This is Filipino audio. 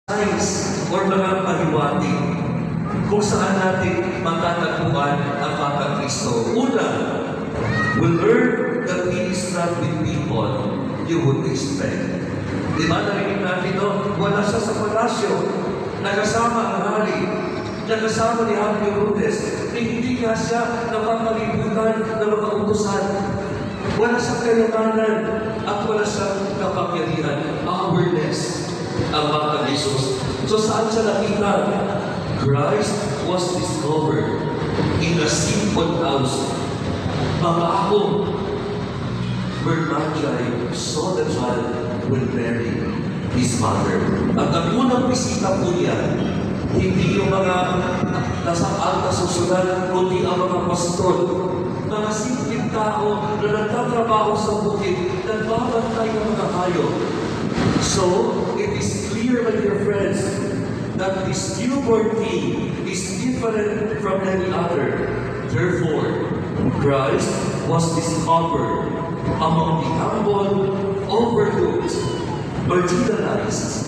signs or mga paliwanag kung saan natin matatagpuan ang Batang Kristo. Una, we learn that He is not with people you would expect. Di ba narinig natin ito? Wala siya sa palasyo. Nagkasama ang hari. Nagkasama ni Happy Rutes. Hindi nga siya napapalibutan ng mga utusan. Wala siyang kayamanan at wala siyang kapangyarihan. Powerless ang Batang Jesus. So saan siya nakita? Christ was discovered in a simple house. Pangako, where Magi saw the child with Mary, his mother. At ang unang bisita po niya, hindi yung mga nasa alta susunan, kundi ang mga pastor, mga simpleng tao na nagtatrabaho sa bukid, nagbabantay ng mga hayop. So, it is clear, my dear friends, that this newborn king is different from any other. Therefore, Christ was discovered among the humble, overlooked, marginalized,